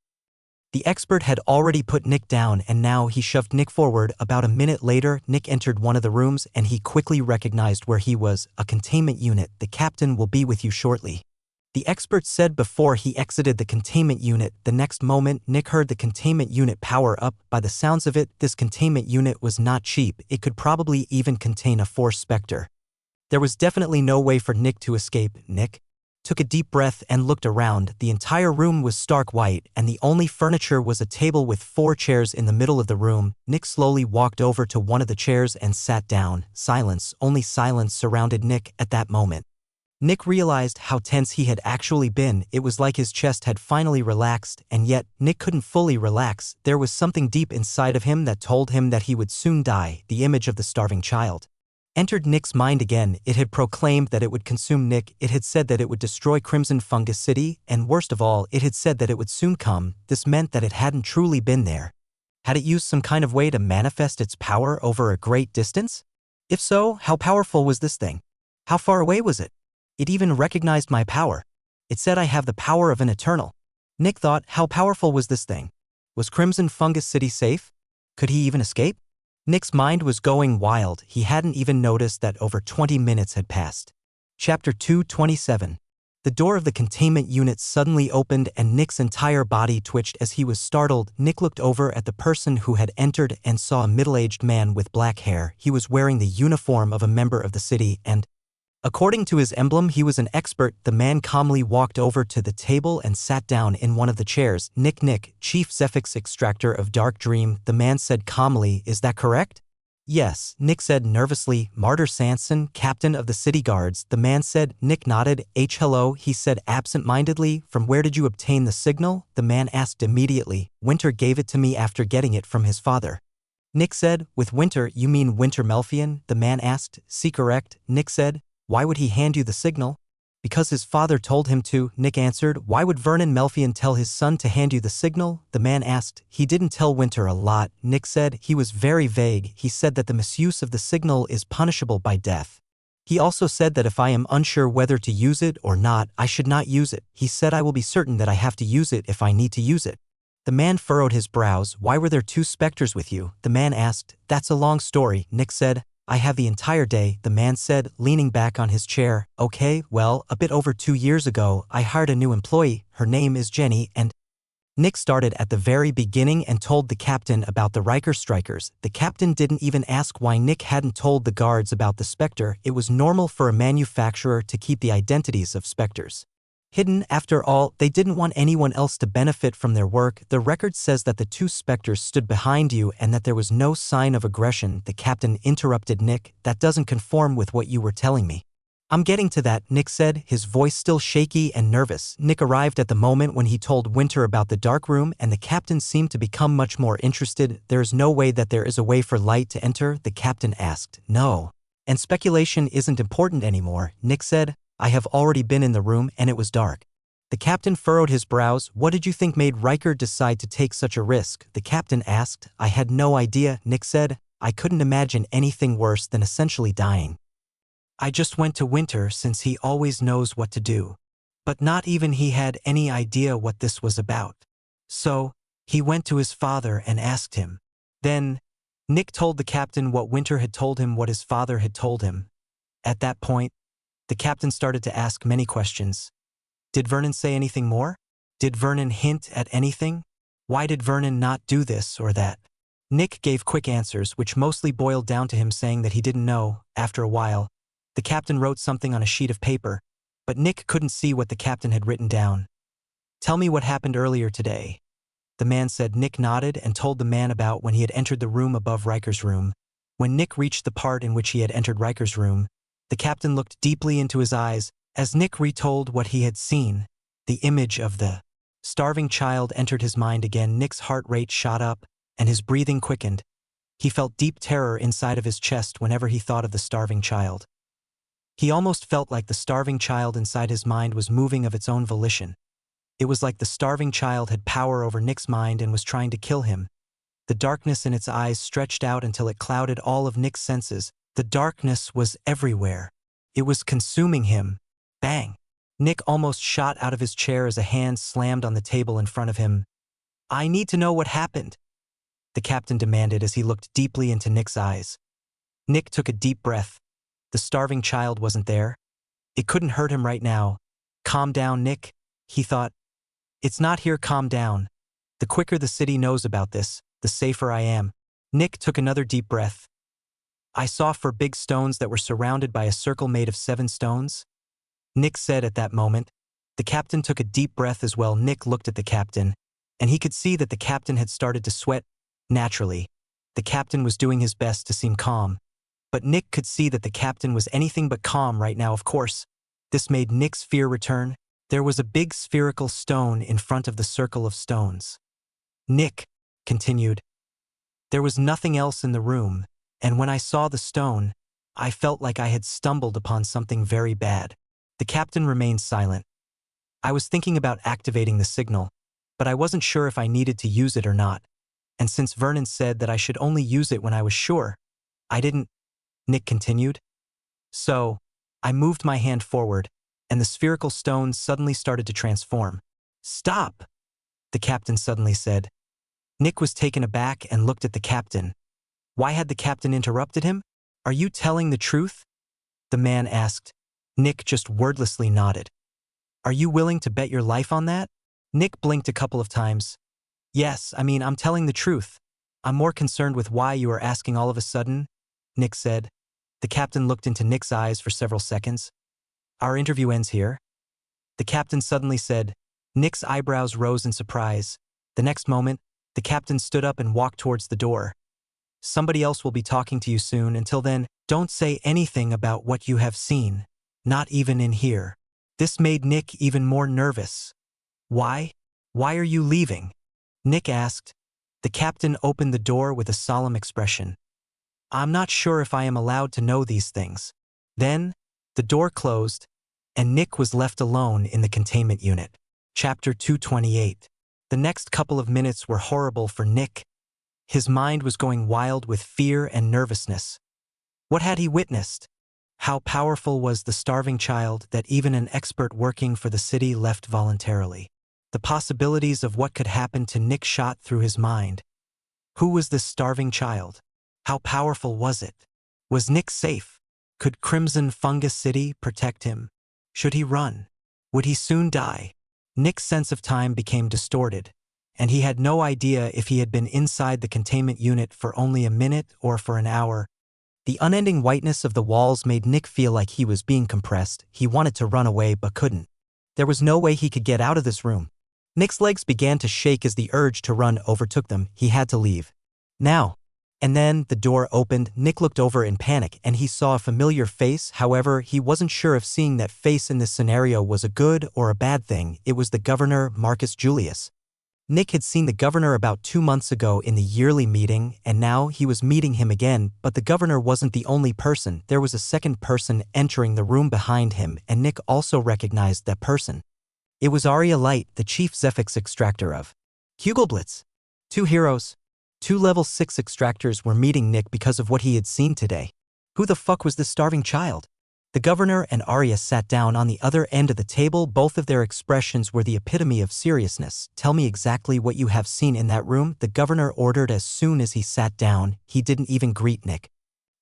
The expert had already put Nick down, and now he shoved Nick forward. About a minute later, Nick entered one of the rooms, and he quickly recognized where he was. A containment unit. The captain will be with you shortly, the expert said before he exited the containment unit. The next moment, Nick heard the containment unit power up. By the sounds of it, this containment unit was not cheap. It could probably even contain a Force Spectre. There was definitely no way for Nick to escape. Nick took a deep breath and looked around. The entire room was stark white, and the only furniture was a table with 4 chairs in the middle of the room. Nick slowly walked over to one of the chairs and sat down. Silence, only silence surrounded Nick at that moment. Nick realized how tense he had actually been. It was like his chest had finally relaxed, and yet, Nick couldn't fully relax. There was something deep inside of him that told him that he would soon die. The image of the starving child entered Nick's mind again. It had proclaimed that it would consume Nick. It had said that it would destroy Crimson Fungus City, and worst of all, it had said that it would soon come. This meant that it hadn't truly been there. Had it used some kind of way to manifest its power over a great distance? If so, how powerful was this thing? How far away was it? It even recognized my power. It said I have the power of an eternal. Nick thought, how powerful was this thing? Was Crimson Fungus City safe? Could he even escape? Nick's mind was going wild. He hadn't even noticed that over 20 minutes had passed. Chapter 227. The door of the containment unit suddenly opened, and Nick's entire body twitched as he was startled. Nick looked over at the person who had entered and saw a middle-aged man with black hair. He was wearing the uniform of a member of the city, and according to his emblem, he was an expert. The man calmly walked over to the table and sat down in one of the chairs. Nick, Chief Zephix Extractor of Dark Dream, the man said calmly. Is that correct? Yes, Nick said nervously. Martyr Sanson, Captain of the City Guards, the man said. Nick nodded. Hello, he said absent-mindedly. From where did you obtain the signal? The man asked immediately. Winter gave it to me after getting it from his father. Nick said. With Winter, you mean Winter Melfian? The man asked. See, correct, Nick said. Why would he hand you the signal? Because his father told him to, Nick answered. Why would Vernon Melfian tell his son to hand you the signal? The man asked. He didn't tell Winter a lot, Nick said. He was very vague. He said that the misuse of the signal is punishable by death. He also said that if I am unsure whether to use it or not, I should not use it. He said I will be certain that I have to use it if I need to use it. The man furrowed his brows. Why were there 2 specters with you? The man asked. That's a long story, Nick said. I have the entire day, the man said, leaning back on his chair. Okay, well, a bit over 2 years ago, I hired a new employee. Her name is Jenny, and Nick started at the very beginning and told the captain about the Riker strikers. The captain didn't even ask why Nick hadn't told the guards about the Spectre. It was normal for a manufacturer to keep the identities of Spectres hidden. After all, they didn't want anyone else to benefit from their work. The record says that the 2 Spectres stood behind you and that there was no sign of aggression. The captain interrupted Nick. That doesn't conform with what you were telling me. I'm getting to that, Nick said, his voice still shaky and nervous. Nick arrived at the moment when he told Winter about the dark room, and the captain seemed to become much more interested. There is no way that there is a way for light to enter, the captain asked. No. And speculation isn't important anymore, Nick said. I have already been in the room and it was dark. The captain furrowed his brows. What did you think made Riker decide to take such a risk? The captain asked. I had no idea, Nick said. I couldn't imagine anything worse than essentially dying. I just went to Winter since he always knows what to do. But not even he had any idea what this was about. So, he went to his father and asked him. Then, Nick told the captain what Winter had told him, what his father had told him. At that point, the captain started to ask many questions. Did Vernon say anything more? Did Vernon hint at anything? Why did Vernon not do this or that? Nick gave quick answers, which mostly boiled down to him saying that he didn't know. After a while, the captain wrote something on a sheet of paper, but Nick couldn't see what the captain had written down. Tell me what happened earlier today. The man said. Nick nodded and told the man about when he had entered the room above Riker's room. When Nick reached the part in which he had entered Riker's room, the captain looked deeply into his eyes as Nick retold what he had seen, the image of the Starving child entered his mind again. Nick's heart rate shot up, and his breathing quickened. He felt deep terror inside of his chest whenever he thought of the starving child. He almost felt like the starving child inside his mind was moving of its own volition. It was like the starving child had power over Nick's mind and was trying to kill him. The darkness in its eyes stretched out until it clouded all of Nick's senses. The darkness was everywhere. It was consuming him. Bang! Nick almost shot out of his chair as a hand slammed on the table in front of him. "I need to know what happened," the captain demanded as he looked deeply into Nick's eyes. Nick took a deep breath. The starving child wasn't there. It couldn't hurt him right now. "Calm down, Nick," he thought. "It's not here. Calm down. The quicker the city knows about this, the safer I am." Nick took another deep breath. "I saw 4 big stones that were surrounded by a circle made of 7 stones," Nick said at that moment. The captain took a deep breath as well. Nick looked at the captain, and he could see that the captain had started to sweat. Naturally, the captain was doing his best to seem calm, but Nick could see that the captain was anything but calm right now, of course. This made Nick's fear return. There was a big spherical stone in front of the circle of stones. Nick continued, "There was nothing else in the room, and when I saw the stone, I felt like I had stumbled upon something very bad." The captain remained silent. "I was thinking about activating the signal, but I wasn't sure if I needed to use it or not. And since Vernon said that I should only use it when I was sure, I didn't," Nick continued. "So, I moved my hand forward, and the spherical stone suddenly started to transform." "Stop!" the captain suddenly said. Nick was taken aback and looked at the captain. Why had the captain interrupted him? "Are you telling the truth?" the man asked. Nick just wordlessly nodded. "Are you willing to bet your life on that?" Nick blinked a couple of times. "Yes, I'm telling the truth. I'm more concerned with why you are asking all of a sudden," Nick said. The captain looked into Nick's eyes for several seconds. "Our interview ends here," the captain suddenly said. Nick's eyebrows rose in surprise. The next moment, the captain stood up and walked towards the door. "Somebody else will be talking to you soon. Until then, don't say anything about what you have seen. Not even in here." This made Nick even more nervous. "Why? Why are you leaving?" Nick asked. The captain opened the door with a solemn expression. "I'm not sure if I am allowed to know these things." Then, the door closed, and Nick was left alone in the containment unit. Chapter 228. The next couple of minutes were horrible for Nick. His mind was going wild with fear and nervousness. What had he witnessed? How powerful was the starving child that even an expert working for the city left voluntarily? The possibilities of what could happen to Nick shot through his mind. Who was this starving child? How powerful was it? Was Nick safe? Could Crimson Fungus City protect him? Should he run? Would he soon die? Nick's sense of time became distorted, and he had no idea if he had been inside the containment unit for only a minute or for an hour. The unending whiteness of the walls made Nick feel like he was being compressed. He wanted to run away but couldn't. There was no way he could get out of this room. Nick's legs began to shake as the urge to run overtook them. He had to leave. Now. And then the door opened. Nick looked over in panic and he saw a familiar face. However, he wasn't sure if seeing that face in this scenario was a good or a bad thing. It was the governor, Marcus Julius. Nick had seen the governor about 2 months ago in the yearly meeting, and now he was meeting him again, but the governor wasn't the only person. There was a second person entering the room behind him, and Nick also recognized that person. It was Arya Light, the chief Zephix extractor of Kugelblitz. 2 heroes. 2 level 6 extractors were meeting Nick because of what he had seen today. Who the fuck was this starving child? The governor and Arya sat down on the other end of the table. Both of their expressions were the epitome of seriousness. "Tell me exactly what you have seen in that room," the governor ordered as soon as he sat down. He didn't even greet Nick.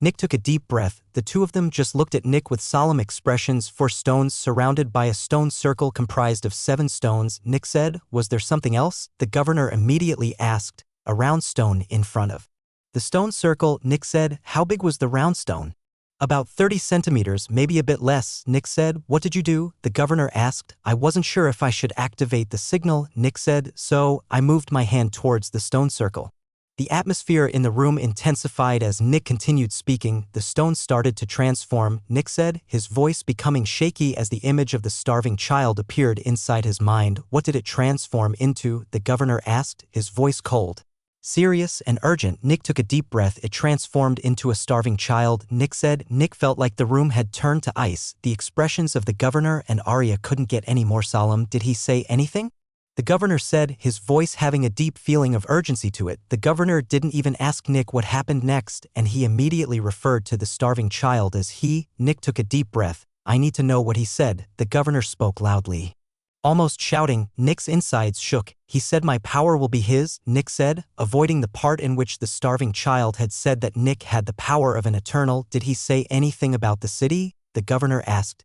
Nick took a deep breath. The two of them just looked at Nick with solemn expressions. 4 stones surrounded by a stone circle comprised of 7 stones, Nick said. "Was there something else?" the governor immediately asked. "A round stone in front of the stone circle," Nick said. "How big was the round stone?" "About 30 centimeters, maybe a bit less," Nick said. "What did you do?" the governor asked. "I wasn't sure if I should activate the signal," Nick said, "so I moved my hand towards the stone circle." The atmosphere in the room intensified as Nick continued speaking. The stone started to transform, Nick said, his voice becoming shaky as the image of the starving child appeared inside his mind. What did it transform into? The governor asked, his voice cold, serious and urgent. Nick took a deep breath. It transformed into a starving child, Nick said. Nick felt like the room had turned to ice. The expressions of the governor and Arya couldn't get any more solemn. Did he say anything? The governor said, his voice having a deep feeling of urgency to it. The governor didn't even ask Nick what happened next, and he immediately referred to the starving child as he. Nick took a deep breath. I need to know what he said. The governor spoke loudly, almost shouting. Nick's insides shook. He said my power will be his, Nick said, avoiding the part in which the starving child had said that Nick had the power of an eternal. Did he say anything about the city? The governor asked,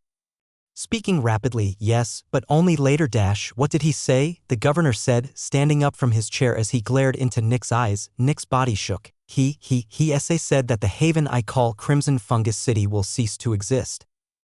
speaking rapidly. Yes, but only later. What did he say? The governor said, standing up from his chair as he glared into Nick's eyes. Nick's body shook. He said that the haven I call Crimson Fungus City will cease to exist.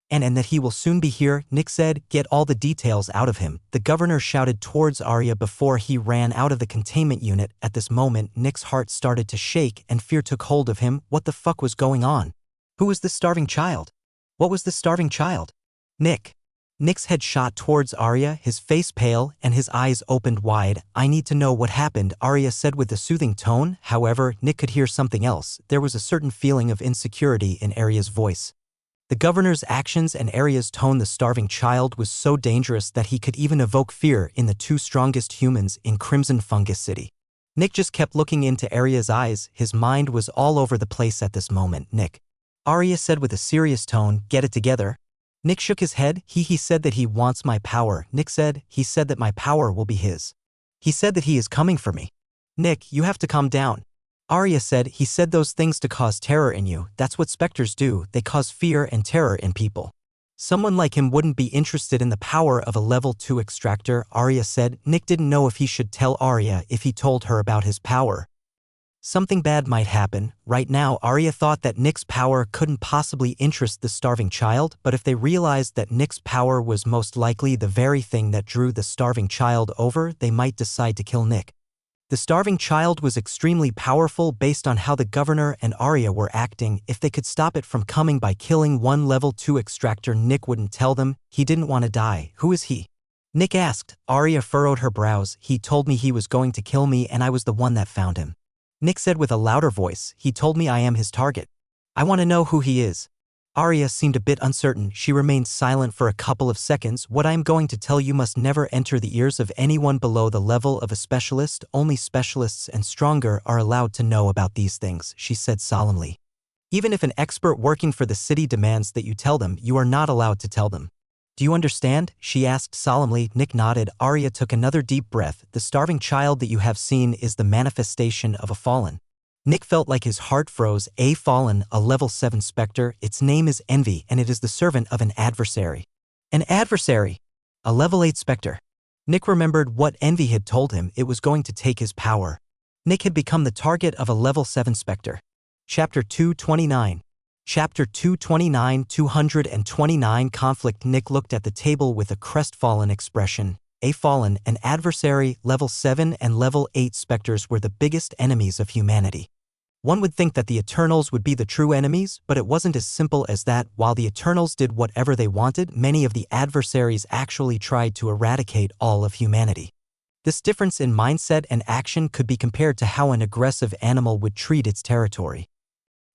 And that he will soon be here, Nick said. Get all the details out of him. The governor shouted towards Arya before he ran out of the containment unit. At this moment, Nick's heart started to shake and fear took hold of him. What the fuck was going on? Who was the starving child? What was the starving child? Nick's head shot towards Arya, his face pale and his eyes opened wide. I need to know what happened, Arya said with a soothing tone. However, Nick could hear something else. There was a certain feeling of insecurity in Arya's voice. The governor's actions and Arya's tone. The starving child was so dangerous that he could even evoke fear in the two strongest humans in Crimson Fungus City. Nick just kept looking into Arya's eyes. His mind was all over the place at this moment. Nick, Arya said with a serious tone, get it together. Nick shook his head. He said that he wants my power. Nick said, he said that my power will be his. He said that he is coming for me. Nick, you have to calm down. Arya said, he said those things to cause terror in you. That's what specters do. They cause fear and terror in people. Someone like him wouldn't be interested in the power of a level 2 extractor, Arya said. Nick didn't know if he should tell Arya if he told her about his power. Something bad might happen. Right now, Arya thought that Nick's power couldn't possibly interest the starving child, but if they realized that Nick's power was most likely the very thing that drew the starving child over, they might decide to kill Nick. The starving child was extremely powerful based on how the governor and Arya were acting. If they could stop it from coming by killing one level 2 extractor, Nick wouldn't tell them. He didn't want to die. Who is he? Nick asked. Arya furrowed her brows. He told me he was going to kill me and I was the one that found him. Nick said with a louder voice, he told me I am his target. I want to know who he is. Arya seemed a bit uncertain. She remained silent for a couple of seconds. What I am going to tell you must never enter the ears of anyone below the level of a specialist. Only specialists and stronger are allowed to know about these things, she said solemnly. Even if an expert working for the city demands that you tell them, you are not allowed to tell them. Do you understand? She asked solemnly. Nick nodded. Arya took another deep breath. The starving child that you have seen is the manifestation of a fallen. Nick felt like his heart froze. A fallen, a level 7 specter. Its name is Envy and it is the servant of an adversary. An adversary? A level 8 specter. Nick remembered what Envy had told him. It was going to take his power. Nick had become the target of a level 7 specter. Chapter 229. Chapter 229 229 Conflict. Nick looked at the table with a crestfallen expression. A fallen, an adversary, level 7 and level 8 specters were the biggest enemies of humanity. One would think that the Eternals would be the true enemies, but it wasn't as simple as that. While the Eternals did whatever they wanted, many of the adversaries actually tried to eradicate all of humanity. This difference in mindset and action could be compared to how an aggressive animal would treat its territory.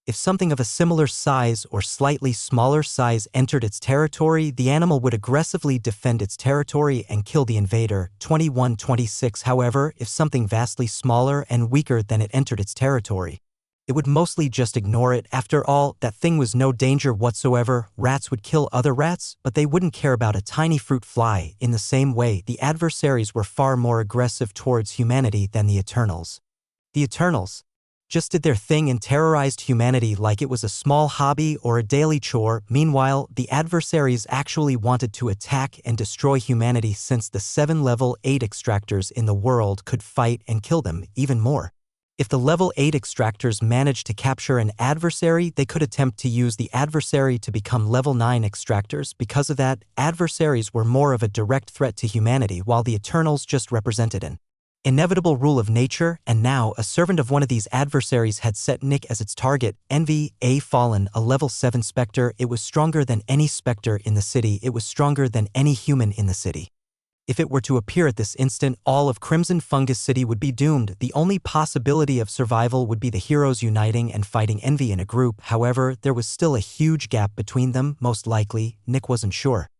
If something of a similar size or slightly smaller size entered its territory, the animal would aggressively defend its territory and kill the invader. 21-26 However, if something vastly smaller and weaker than it entered its territory, it would mostly just ignore it. After all, that thing was no danger whatsoever. Rats would kill other rats, but they wouldn't care about a tiny fruit fly. In the same way, the adversaries were far more aggressive towards humanity than the Eternals. The Eternals just did their thing and terrorized humanity like it was a small hobby or a daily chore. Meanwhile, the adversaries actually wanted to attack and destroy humanity since the 7 level 8 extractors in the world could fight and kill them even more. If the level 8 extractors managed to capture an adversary, they could attempt to use the adversary to become level 9 extractors. Because of that, adversaries were more of a direct threat to humanity while the Eternals just represented an Inevitable rule of nature, and now a servant of one of these adversaries had set Nick as its target. Envy, a fallen, a level 7 specter. It was stronger than any specter in the city. It was stronger than any human in the city. If it were to appear at this instant, all of Crimson Fungus City would be doomed. The only possibility of survival would be the heroes uniting and fighting Envy in a group. However, there was still a huge gap between them. Most likely, Nick wasn't sure.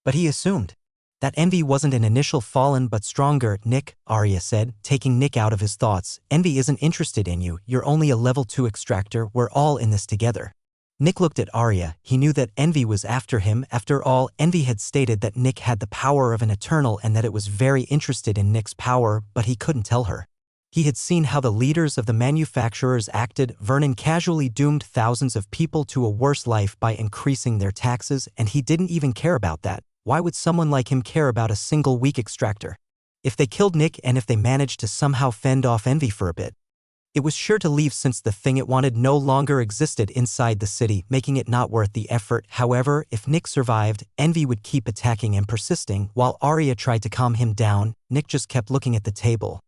But he assumed that Envy wasn't an initial fallen but stronger. Nick, Arya said, taking Nick out of his thoughts. Envy isn't interested in you. You're only a level 2 extractor. We're all in this together. Nick looked at Arya. He knew that Envy was after him. After all, Envy had stated that Nick had the power of an Eternal and that it was very interested in Nick's power, but he couldn't tell her. He had seen how the leaders of the manufacturers acted. Vernon casually doomed thousands of people to a worse life by increasing their taxes, and he didn't even care about that. Why would someone like him care about a single weak extractor? If they killed Nick and if they managed to somehow fend off Envy for a bit, it was sure to leave since the thing it wanted no longer existed inside the city, making it not worth the effort. However, if Nick survived, Envy would keep attacking and persisting. While Arya tried to calm him down, Nick just kept looking at the table.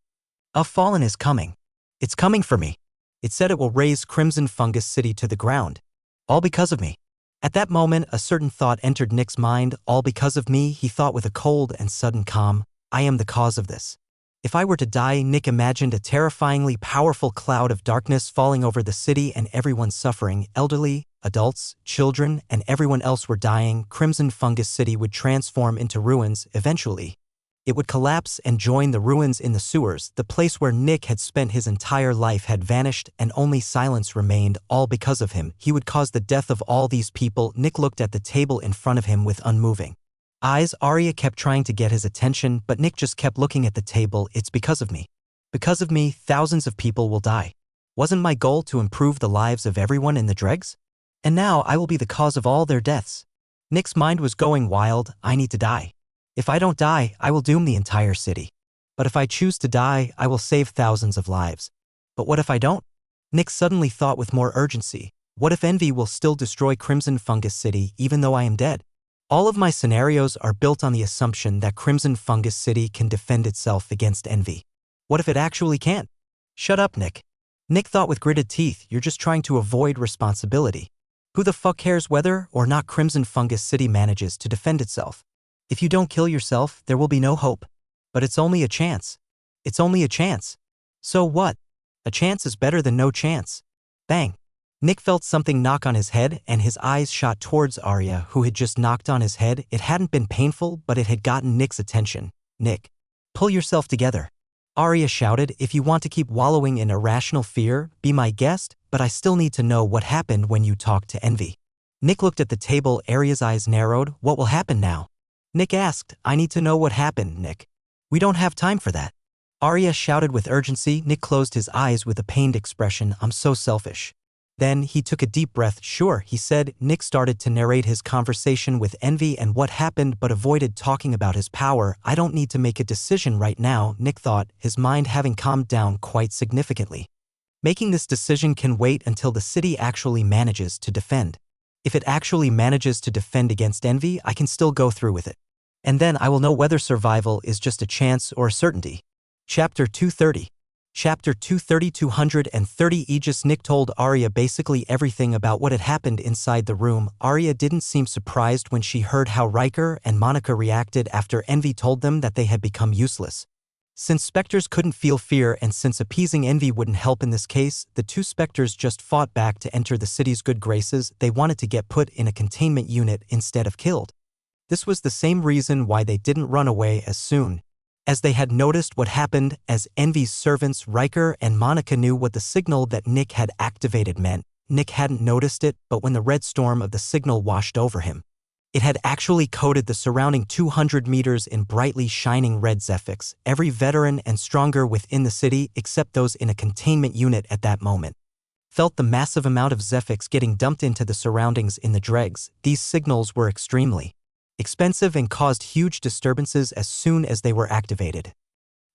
A fallen is coming. It's coming for me. It said it will raise Crimson Fungus City to the ground. All because of me. At that moment, a certain thought entered Nick's mind. All because of me, he thought with a cold and sudden calm. I am the cause of this. If I were to die, Nick imagined a terrifyingly powerful cloud of darkness falling over the city and everyone suffering. Elderly, adults, children, and everyone else were dying. Crimson Fungus City would transform into ruins eventually. It would collapse and join the ruins in the sewers. The place where Nick had spent his entire life had vanished and only silence remained, all because of him. He would cause the death of all these people. Nick looked at the table in front of him with unmoving eyes. Arya kept trying to get his attention, but Nick just kept looking at the table. It's because of me. Because of me, thousands of people will die. Wasn't my goal to improve the lives of everyone in the dregs? And now I will be the cause of all their deaths. Nick's mind was going wild. I need to die. If I don't die, I will doom the entire city. But if I choose to die, I will save thousands of lives. But what if I don't? Nick suddenly thought with more urgency. What if Envy will still destroy Crimson Fungus City even though I am dead? All of my scenarios are built on the assumption that Crimson Fungus City can defend itself against Envy. What if it actually can't? Shut up, Nick. Nick thought with gritted teeth. You're just trying to avoid responsibility. Who the fuck cares whether or not Crimson Fungus City manages to defend itself? If you don't kill yourself, there will be no hope. But it's only a chance. It's only a chance. So what? A chance is better than no chance. Bang. Nick felt something knock on his head and his eyes shot towards Arya, who had just knocked on his head. It hadn't been painful, but it had gotten Nick's attention. Nick, pull yourself together. Arya shouted, if you want to keep wallowing in irrational fear, be my guest, but I still need to know what happened when you talked to Envy. Nick looked at the table. Arya's eyes narrowed. What will happen now? Nick asked, I need to know what happened, Nick. We don't have time for that. Arya shouted with urgency. Nick closed his eyes with a pained expression. I'm so selfish. Then he took a deep breath. Sure, he said. Nick started to narrate his conversation with Envy and what happened but avoided talking about his power. I don't need to make a decision right now, Nick thought, his mind having calmed down quite significantly. Making this decision can wait until the city actually manages to defend. If it actually manages to defend against Envy, I can still go through with it. And then I will know whether survival is just a chance or a certainty. Chapter 230. Chapter 230 230 Aegis. Nick told Arya basically everything about what had happened inside the room. Arya didn't seem surprised when she heard how Riker and Monica reacted after Envy told them that they had become useless. Since specters couldn't feel fear and since appeasing Envy wouldn't help in this case, the two specters just fought back to enter the city's good graces. They wanted to get put in a containment unit instead of killed. This was the same reason why they didn't run away as soon as they had noticed what happened. As Envy's servants Riker and Monica knew what the signal that Nick had activated meant. Nick hadn't noticed it, but when the red storm of the signal washed over him, it had actually coated the surrounding 200 meters in brightly shining red Zephyx. Every veteran and stronger within the city, except those in a containment unit at that moment, felt the massive amount of Zephyx getting dumped into the surroundings in the dregs. These signals were extremely expensive and caused huge disturbances as soon as they were activated,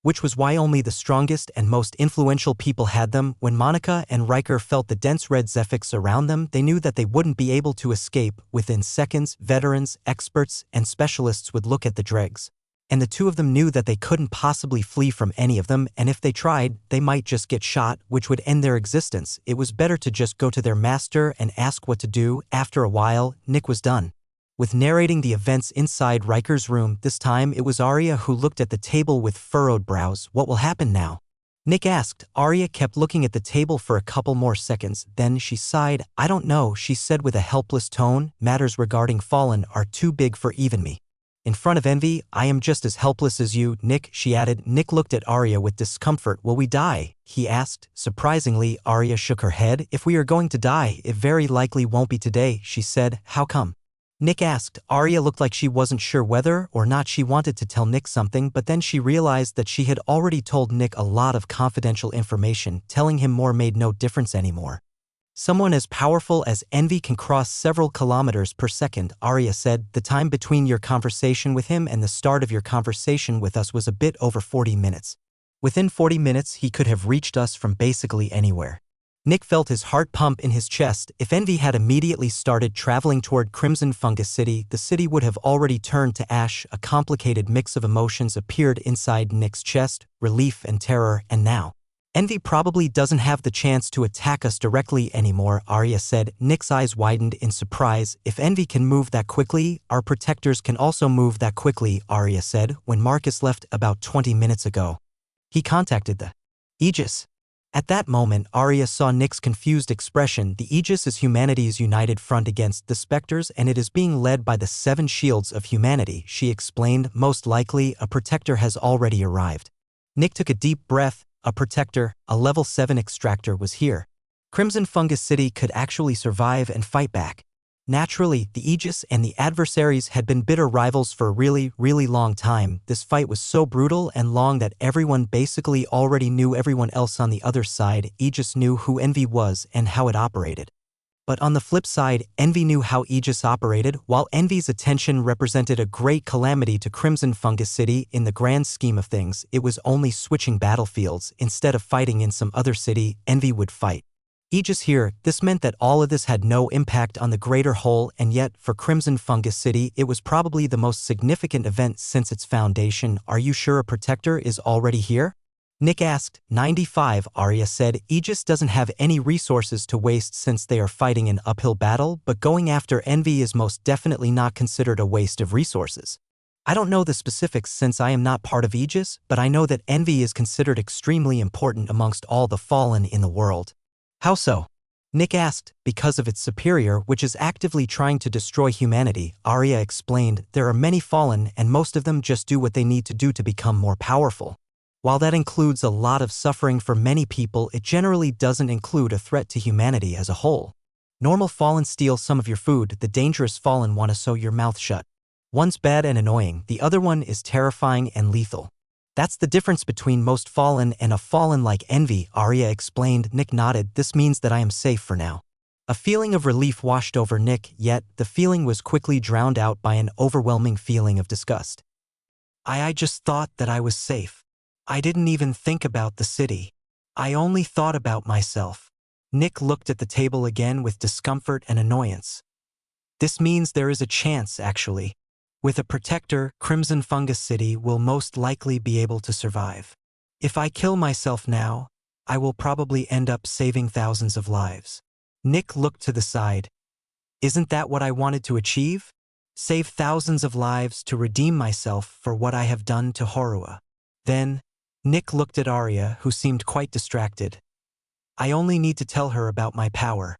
which was why only the strongest and most influential people had them. When Monica and Riker felt the dense red Zephyx around them, they knew that they wouldn't be able to escape. Within seconds, veterans, experts, and specialists would look at the dregs and the two of them knew that they couldn't possibly flee from any of them, and if they tried, they might just get shot, which would end their existence. It was better to just go to their master and ask what to do. After a while, Nick was done with narrating the events inside Riker's room. This time it was Arya who looked at the table with furrowed brows. What will happen now? Nick asked. Arya kept looking at the table for a couple more seconds, then she sighed. I don't know, she said with a helpless tone. Matters regarding Fallen are too big for even me. In front of Envy, I am just as helpless as you, Nick, she added. Nick looked at Arya with discomfort. Will we die? He asked. Surprisingly, Arya shook her head. If we are going to die, it very likely won't be today, she said. How come? Nick asked. Arya looked like she wasn't sure whether or not she wanted to tell Nick something, but then she realized that she had already told Nick a lot of confidential information. Telling him more made no difference anymore. Someone as powerful as Envy can cross several kilometers per second, Arya said. The time between your conversation with him and the start of your conversation with us was a bit over 40 minutes. Within 40 minutes, he could have reached us from basically anywhere. Nick felt his heart pump in his chest. If Envy had immediately started traveling toward Crimson Fungus City, the city would have already turned to ash. A complicated mix of emotions appeared inside Nick's chest, relief and terror, and now Envy probably doesn't have the chance to attack us directly anymore, Arya said. Nick's eyes widened in surprise. If Envy can move that quickly, our protectors can also move that quickly, Arya said. When Marcus left about 20 minutes ago, he contacted the Aegis. At that moment, Arya saw Nick's confused expression. The Aegis is humanity's united front against the Spectres, and it is being led by the Seven Shields of Humanity, she explained. Most likely, a protector has already arrived. Nick took a deep breath. A protector, a level 7 extractor was here. Crimson Fungus City could actually survive and fight back. Naturally, the Aegis and the adversaries had been bitter rivals for a really long time. This fight was so brutal and long that everyone basically already knew everyone else on the other side. Aegis knew who Envy was and how it operated. But on the flip side, Envy knew how Aegis operated. While Envy's attention represented a great calamity to Crimson Fungus City, in the grand scheme of things, it was only switching battlefields. Instead of fighting in some other city, Envy would fight Aegis here. This meant that all of this had no impact on the greater whole, and yet, for Crimson Fungus City, it was probably the most significant event since its foundation. Are you sure a protector is already here? Nick asked. 95, Arya said. Aegis doesn't have any resources to waste since they are fighting an uphill battle, but going after Envy is most definitely not considered a waste of resources. I don't know the specifics since I am not part of Aegis, but I know that Envy is considered extremely important amongst all the fallen in the world. How so? Nick asked. Because of its superior, which is actively trying to destroy humanity, Arya explained. There are many fallen, and most of them just do what they need to do to become more powerful. While that includes a lot of suffering for many people, it generally doesn't include a threat to humanity as a whole. Normal fallen steal some of your food, the dangerous fallen want to sew your mouth shut. One's bad and annoying, the other one is terrifying and lethal. That's the difference between most fallen and a fallen like Envy, Arya explained. Nick nodded. This means that I am safe for now. A feeling of relief washed over Nick, yet the feeling was quickly drowned out by an overwhelming feeling of disgust. I just thought that I was safe. I didn't even think about the city. I only thought about myself. Nick looked at the table again with discomfort and annoyance. This means there is a chance, actually. With a protector, Crimson Fungus City will most likely be able to survive. If I kill myself now, I will probably end up saving thousands of lives. Nick looked to the side. Isn't that what I wanted to achieve? Save thousands of lives to redeem myself for what I have done to Horua. Then, Nick looked at Arya, who seemed quite distracted. I only need to tell her about my power.